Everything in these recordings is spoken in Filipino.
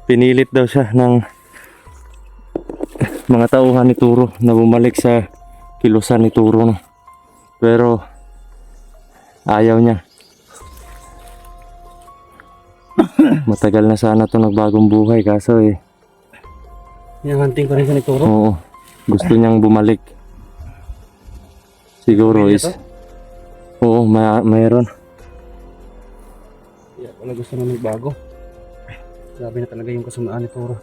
Pinilit daw siya ng mga tauhan ni Turo na bumalik sa kilusan ni Turo, no? Pero ayaw niya. Matagal na sana to nagbagong buhay, kaso Hinahunting pa rin siya ni Turo. oo, gusto niyang bumalik. Siguro Pwede is to? oo, mayroon. Wala gusto na magbago. Grabe na talaga yung kasamaan ni Turo.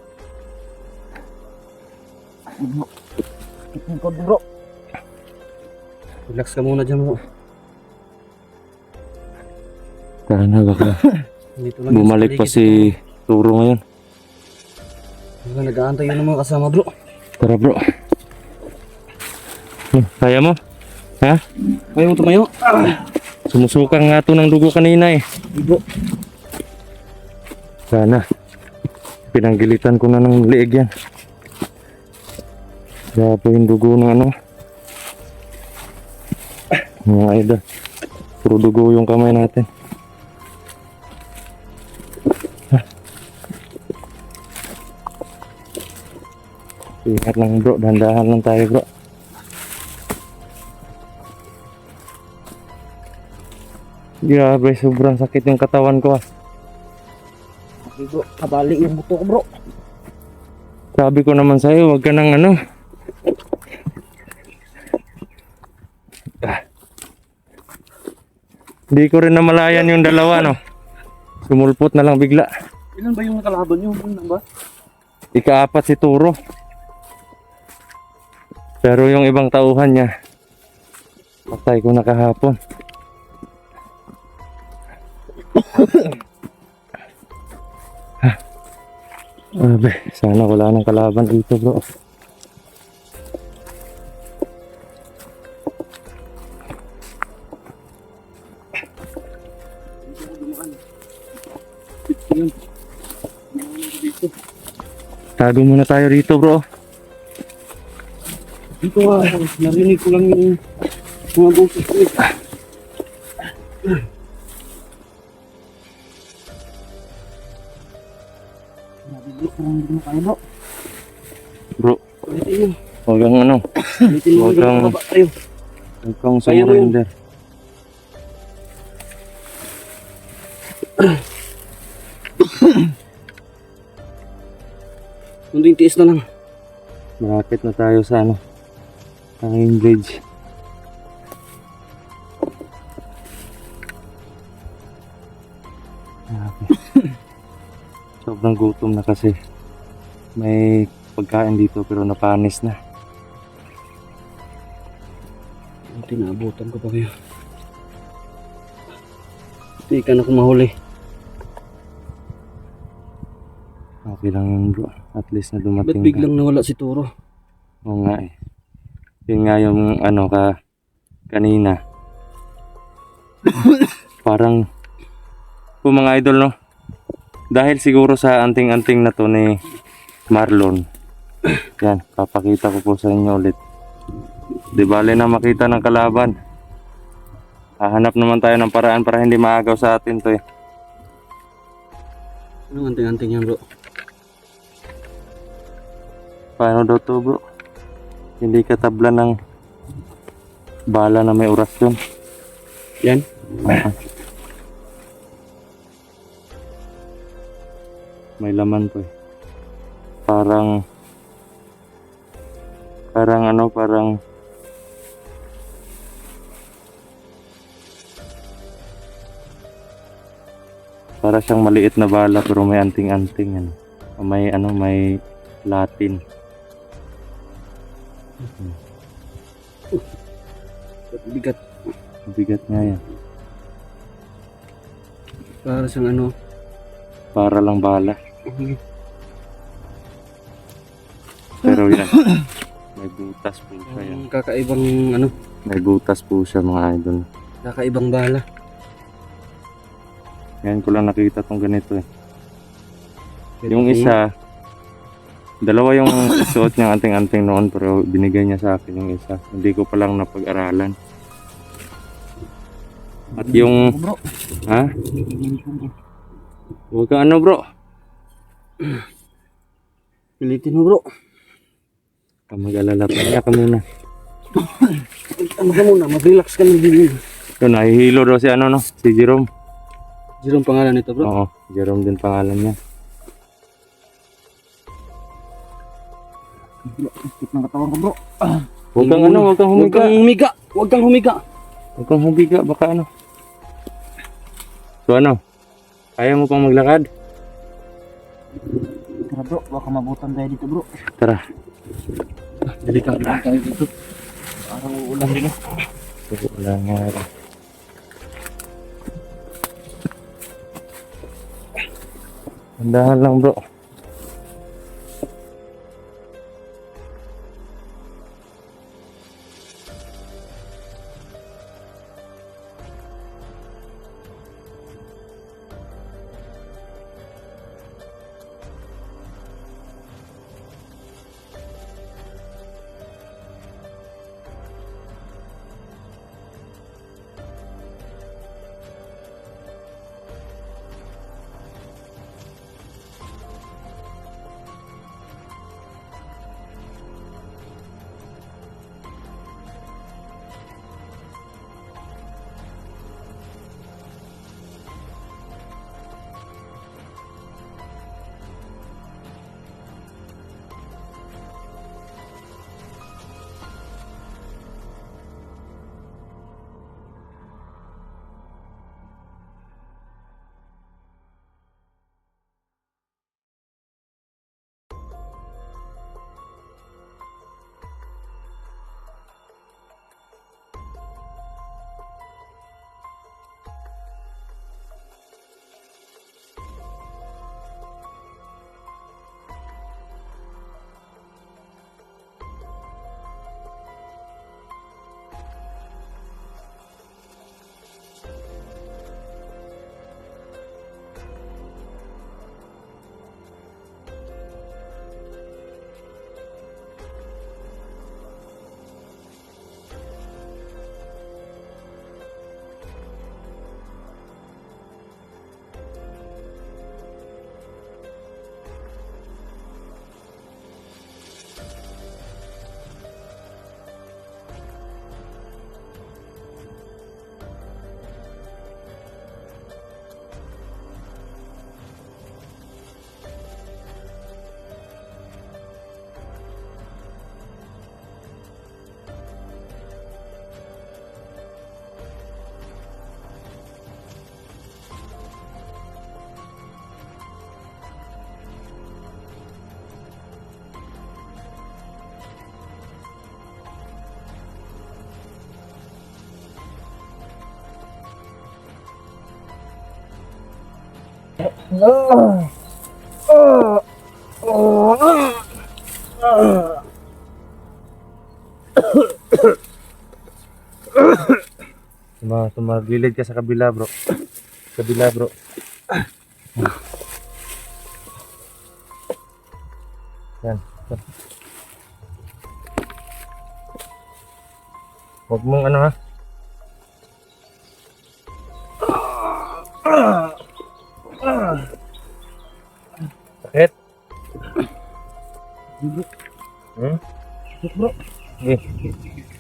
Bro. Relax ka muna dyan, bro. Sana baka Dito lang bumalik pa si Turo ngayon. Nag-aantay yun ng mga kasama, bro. Tara bro. Kaya mo? Ha? Kaya mo tumayo? Sumusukan nga to ng dugo kanina eh. Bro. Sana. Pinanggilitan ko na ng liig yan. Grabe yung dugo ng ano. Mga idol. Puro dugo yung kamay natin. Ingat lang bro. Dahan-dahan lang tayo bro. Grabe, sobrang sakit yung katawan ko ah. Bro, kabali yung buto ko, bro. Sabi ko naman sa'yo, wag ka nang ano. Hindi ko rin namalayan yung dalawa, no. Sumulpot na lang bigla. Ilan ba yung nakalaban nyo? Ilan ba? Ika-4 si Turo. Pero yung ibang tauhan niya, patay ko na kahapon. Abe, sana wala nang kalaban dito bro. Tago muna tayo dito bro. Dito nga, narinig ko lang yung mga boses ko. Nabibig ko lang hindi mo kaya, bro. Bro, Ulitin mo. huwag kang ano, Ulitin mo Huwag hanggang kang- mababa tayo. huwag kang Kaya mo yun. sumurrender. Nandun tiis na lang. Malapit na tayo sa ano, hanging bridge. Grabe. Sobrang gutom na kasi. May pagkain dito pero napanis na. Tinaabutan ko pa kayo. Hindi ka na kumahuli. Okay lang yun bro. At least na Ba't dumating ka. biglang nawala si Turo? Oo nga eh. Yun nga yung ano kanina. Parang po mga idol no. Dahil siguro sa anting-anting na to ni Marlon. Yan, papakita ko po sa inyo ulit. Di bale na makita ng kalaban. Hahanap naman tayo ng paraan para hindi maagaw sa atin to eh. Anong anting-anting yan, bro? Paano daw to bro? Hindi ka tabla ng bala na may orasyon. Yan? May laman to eh. Parang ano, parang para siyang maliit na bala pero may anting-anting ano. May Latin. Bigat. Bigat nga yan. Para siyang ano. Para lang bala. Pero yan. May butas po siya yan. Kakaibang ano. May butas po siya mga idol. Kakaibang bala. Ngayon ko lang nakita tong ganito eh. Yung isa, dalawa yung suot niyang anting-anting noon pero binigay niya sa akin yung isa. Hindi ko pa lang napag-aralan. At yung, Bro. ha? Huwag kang ano bro. Pilitin mo bro. Huwag mag-alala, pahinga ka muna. Ano ka muna, mag-relax ka lang din. Ito, nahihilo daw si ano, no? Si Jerome. Jerome pangalan nito bro. Oo, Jerome din pangalan niya. Sakit ng katawan ko bro. Huwag kang ano, huwag kang Huwag humiga. kang humiga. Huwag kang humiga. Huwag kang humiga, baka ano. So ano, kaya mo pang maglakad? Tara bro, baka mabutan tayo dito bro. Tara. Delikado lang tayo dito. Parang uulan din eh. Wala nga rin. Andahan lang bro. Sumagilid ka sa kabila bro. Kabila bro. Yan. Huwag mong ano ha. Sakit? Hmm? Sakit bro. Okay.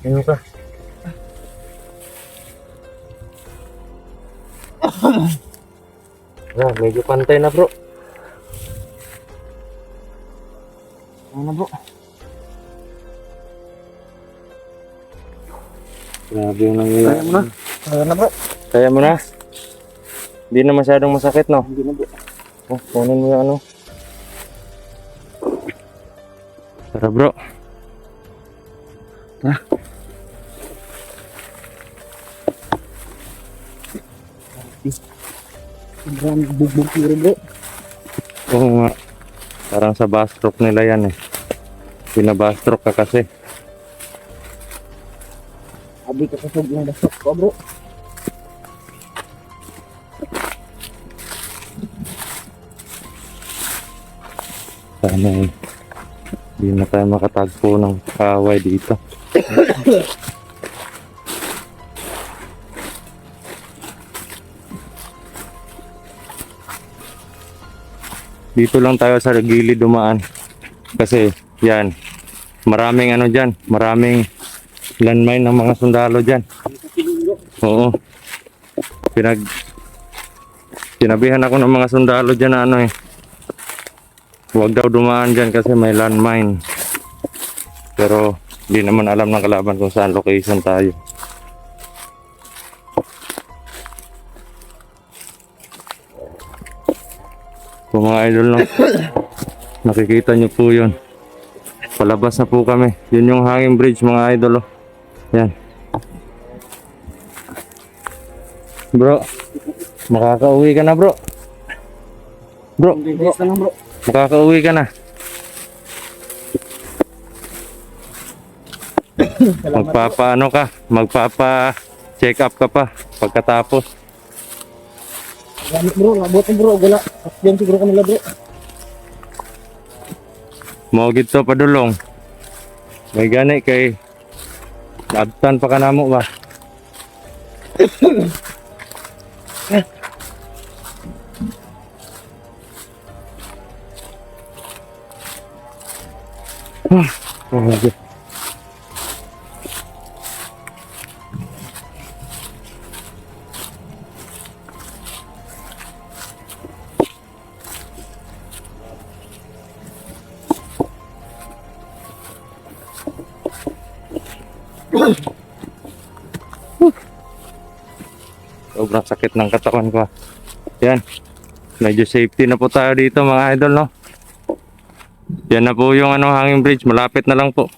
Ano ka? Medyo pantay na bro. Ano na bro? Grabe yung nangyayari. Kaya mo na. Kaya na bro. Kaya mo na? Hindi na masyadong masakit no? Hindi na bro. Oh, kunin mo yung ano. Tara bro. Tara. Sobrang bugbog puro bro. Oo nga. Parang sa backstroke nila yan eh. Pinabackstroke ka kasi. Abi ka kasog ng dasok ko bro. Sana eh. Hindi na tayo makatagpo ng kaaway dito. Dito lang tayo sa gilid dumaan. Kasi yan, maraming ano dyan, maraming landmine ng mga sundalo dyan. Oo. Sinabihan ako ng mga sundalo dyan na ano eh, huwag daw dumaan dyan kasi may landmine. Pero hindi naman alam ng kalaban kung saan location tayo. Kung mga idol no, nakikita nyo po yun. Palabas na po kami. Yun yung hanging bridge mga idol oh. Yan. Bro, makakauwi ka na bro. Bro, makakauwi ka na. Magpapaano ka? Magpapa check up ka pa pagkatapos. Gamit bro, labot bro, gula. Yan siguro kanila bro. Mogit to padulong. May gani kay labtan pa kanamo ba? Oh my God. Sobrang sakit ng katawan ko. Yan. Medyo safety na po tayo dito mga idol no. Yan na po yung ano hanging bridge. Malapit na lang po.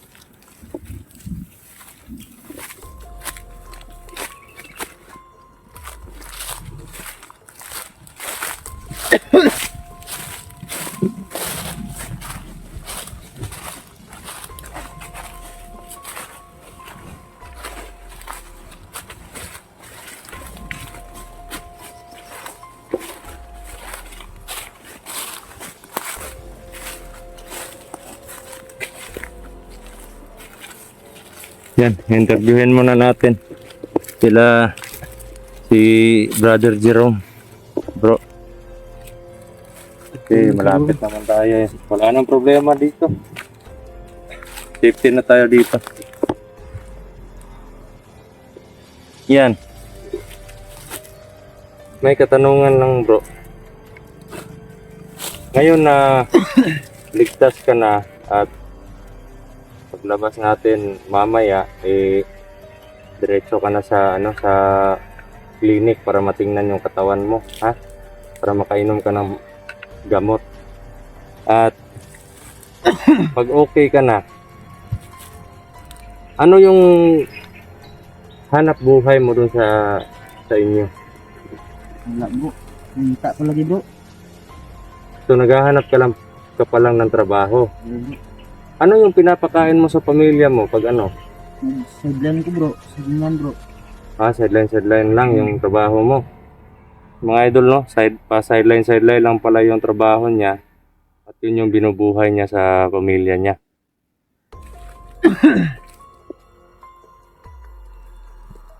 Yan, interviewin muna natin sila si Brother Jerome. Bro. Okay, malapit naman tayo eh. Wala nang problema dito. Safety na tayo dito. Yan. May katanungan lang bro. Ngayon na ligtas ka na at paglabas natin mamaya eh diretso ka na sa ano sa clinic para matingnan yung katawan mo, ha? Para makainom ka ng gamot. At pag okay ka na, ano yung hanap buhay mo dun sa inyo? Wala bro. Minta pa lagi bro. So naghahanap ka pa lang ng trabaho. Ano yung pinapakain mo sa pamilya mo pag ano? Sideline ko bro. Sideline bro. Sideline lang yung trabaho mo. Mga idol no, sideline lang pala yung trabaho niya. At yun yung binubuhay niya sa pamilya niya.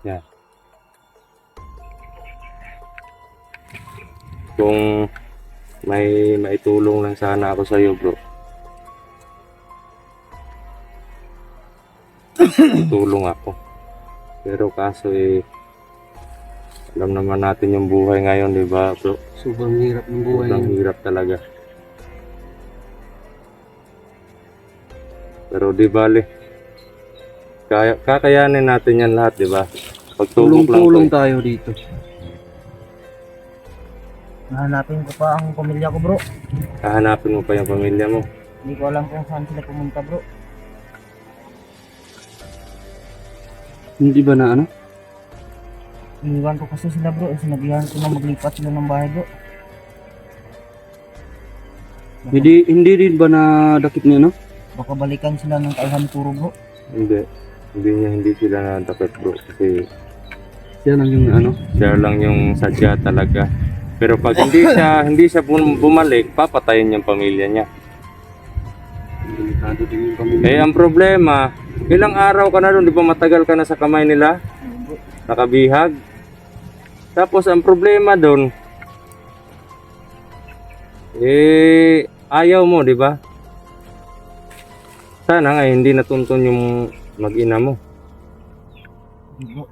Yan. Kung may maitulong lang sana ako sa iyo, bro. Tulong ako. Pero kaso eh alam naman natin yung buhay ngayon, di ba, bro? Sobrang hirap ng buhay. Sobrang hirap talaga. Pero di bale. Kakayanin natin yan lahat, di ba? Pagtulong lang Tulong to. tayo dito. Nahanapin ko pa ang pamilya ko bro. Hahanapin mo pa yung pamilya mo. Hindi ko alam kung saan sila pumunta bro. Hindi ba na ano? Iniwan ko kasi sila bro. Sinabihan ko na maglipat sila ng bahay bro. Hindi din ba na dakit niya no? Baka balikan sila ng Kaihan Turo bro. Hindi sila nadakit, bro. Kasi Siya lang yung ano? siya lang yung sadya talaga. Pero pag hindi siya bumalik, papatayin yung pamilya niya. Delikado din yung pamilya. Eh, ang problema, ilang araw ka na doon, di ba matagal ka na sa kamay nila? Nakabihag. Tapos, ang problema doon, ayaw mo, di ba? Sana nga hindi natuntun yung mag-ina mo. Hindi bro.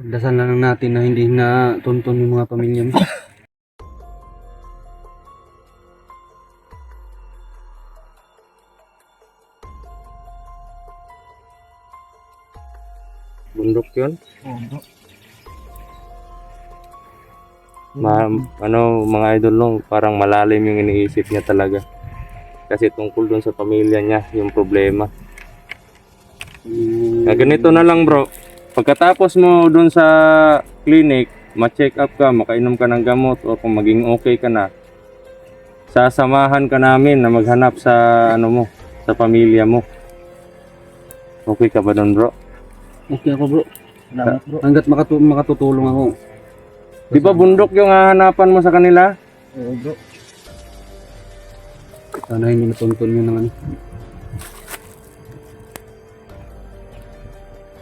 Pagdasal na lang natin na hindi na tuntun yung mga pamilya mo. Bundok yun. Oo bro. Mga idol nung parang malalim yung iniisip niya talaga. Kasi tungkol dun sa pamilya niya, yung problema. Ganito na lang bro. Pagkatapos mo dun sa clinic, ma-check up ka, makainom ka ng gamot, o kung maging okay ka na, sasamahan ka namin na maghanap sa sa pamilya mo. Okay ka ba dun bro? Okay ako bro. Salamat bro. Hanggat makatutulong ako. Di ba bundok yung hahanapan mo sa kanila? Oo bro. Sana hindi natuntun yun ng ano.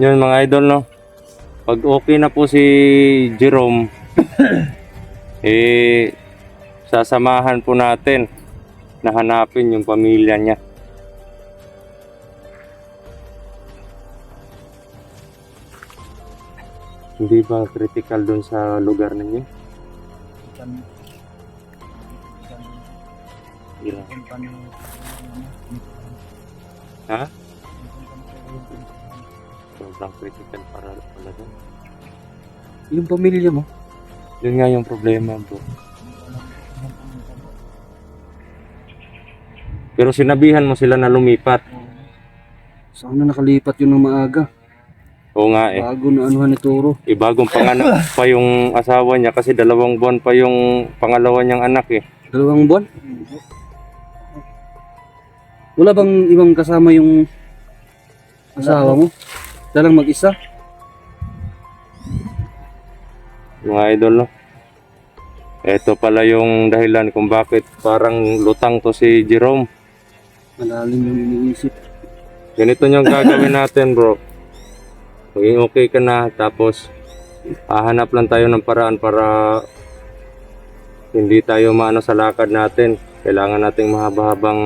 Yun mga idol no. Pag okay na po si Jerome, sasamahan po natin na hanapin yung pamilya niya. Hindi ba critical dun sa lugar ninyo? Yeah. Ha? Sobrang critical para pala dun. Yung pamilya mo? Yun nga yung problema bro. Pero sinabihan mo sila na lumipat. Sana nakalipat yun ng maaga. Oo nga eh. Bago na anuhan ni Turo. Bagong panganak pa yung asawa niya kasi 2 buwan pa yung pangalawa niyang anak eh. 2 buwan? Wala bang ibang kasama yung asawa mo? Dalang mag-isa? Mga idol no. Ito pala yung dahilan kung bakit parang lutang to si Jerome. Malalim yung iniisip. Ganito yung gagawin natin bro. Maging okay ka na, tapos hahanap lang tayo ng paraan para hindi tayo maano sa lakad natin. Kailangan nating mahaba-habang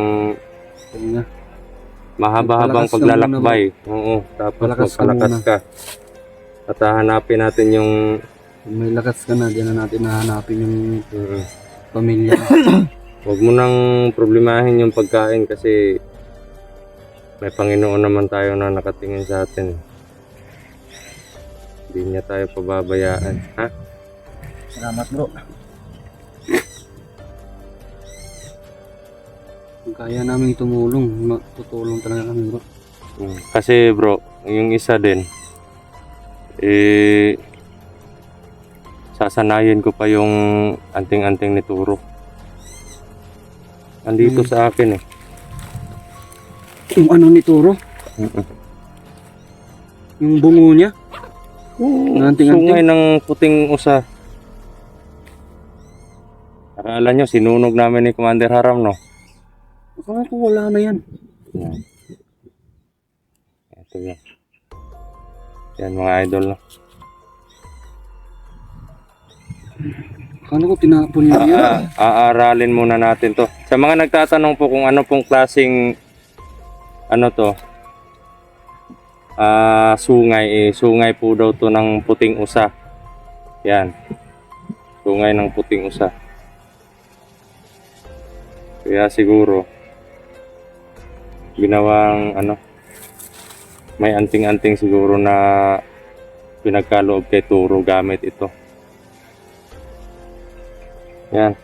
paglalakbay. Oo, tapos magpalakas ka. At hahanapin natin yung Kung may lakas ka na, diyan na natin hahanapin yung pamilya. Huwag mo nang problemahin yung pagkain kasi may Panginoon naman tayo na nakatingin sa atin. Hindi niya tayo pababayaan. Ha? Salamat bro. Kung kaya namin tumulong, tutulong talaga kami bro. Kasi bro, yung isa din, sasanayin ko pa yung anting-anting ni Turo. Andito sa akin eh. Yung ano ni Turo? Yung bungo niya? Sungay ng puting usa. Akala nyo, sinunog namin ni Commander Haram, no? Akala ko wala na yan. Yan. Ito yan. Yan mga idol, no? Akala ko tinapon niya yan. Aaralin muna natin to. Sa mga nagtatanong po kung ano pong klaseng sungay, sungay po daw to ng puting usa. Yan. Sungay ng puting usa. Kaya siguro ginawang may anting-anting siguro na pinagkaloob kay Turo gamit ito. Yan.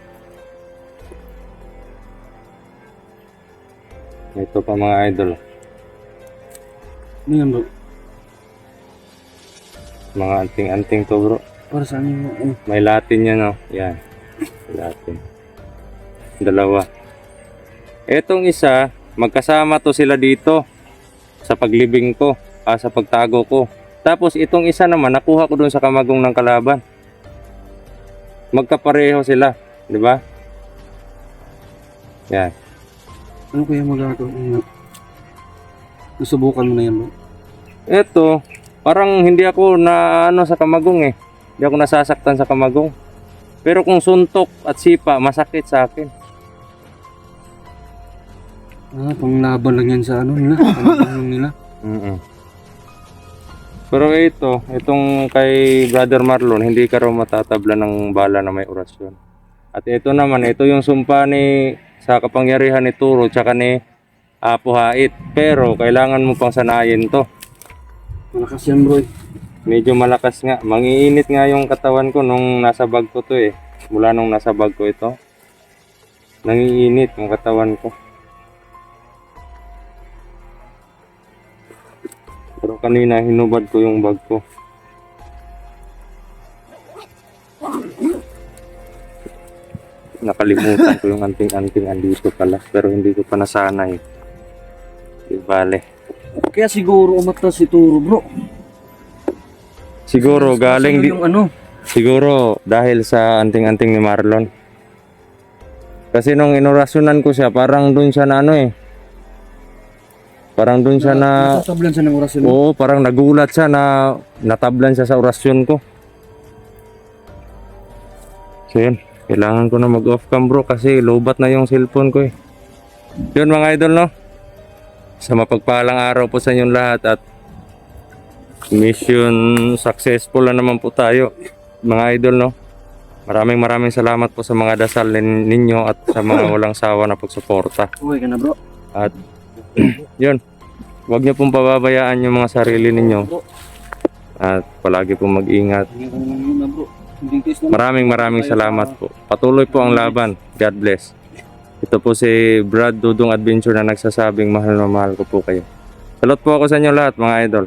Ito pa mga idol. Ano yan bro? Mga anting-anting to bro. Para saan yung May Latin yan no. Yan. Latin. 2. Etong isa, magkasama to sila dito sa paglibing ko, sa pagtago ko. Tapos itong isa naman nakuha ko doon sa kamagong ng kalaban. Magkapareho sila, di ba? Yan. ano kaya magagawa? Nasubukan mo na yan bro? Ito, parang hindi ako na sa kamagong eh. Hindi ako nasasaktan sa kamagong. Pero kung suntok at sipa, masakit sa akin. Panglaban lang yan sa ano nila. Panglaban nila. Mm-mm. Pero itong kay Brother Marlon, hindi ka raw matatabla ng bala na may orasyon. At ito naman, ito yung sumpa ni sa kapangyarihan ni Turo tsaka ni Apo Hait. Pero kailangan mo pang sanayin to. Malakas yan bro. Medyo malakas nga. Mangiinit nga yung katawan ko nung nasa bag ko to eh. Mula nung nasa bag ko ito. Nangiinit yung katawan ko. Pero kanina hinubad ko yung bag ko. Nakalimutan ko yung anting-anting andito pala. Pero hindi ko pa nasanay. Di bale. Kaya siguro umatras si Turo bro. Siguro galing Yung ano. Siguro dahil sa anting-anting ni Marlon. Kasi nung inorasyonan ko siya, parang dun siya na ano eh. Parang dun siya na... Nasatablan siya ng orasyon. Oo, parang nagulat siya na natablan siya sa orasyon ko. So yun, kailangan ko na mag-off cam bro kasi lowbat na yung cellphone ko eh. Yun mga idol no. Sa mapagpalang araw po sa inyong lahat at mission successful na naman po tayo mga idol no. Maraming salamat po sa mga dasal ninyo at sa mga walang sawa na pagsuporta. Okay ka na bro. At yun, huwag niyo pong pababayaan yung mga sarili ninyo at palagi pong mag-ingat. Maraming salamat po. Patuloy po ang laban. God bless. Ito po si Brad Dudong Adventure na nagsasabing mahal na mahal ko po kayo. Salot po ako sa inyo lahat mga idol.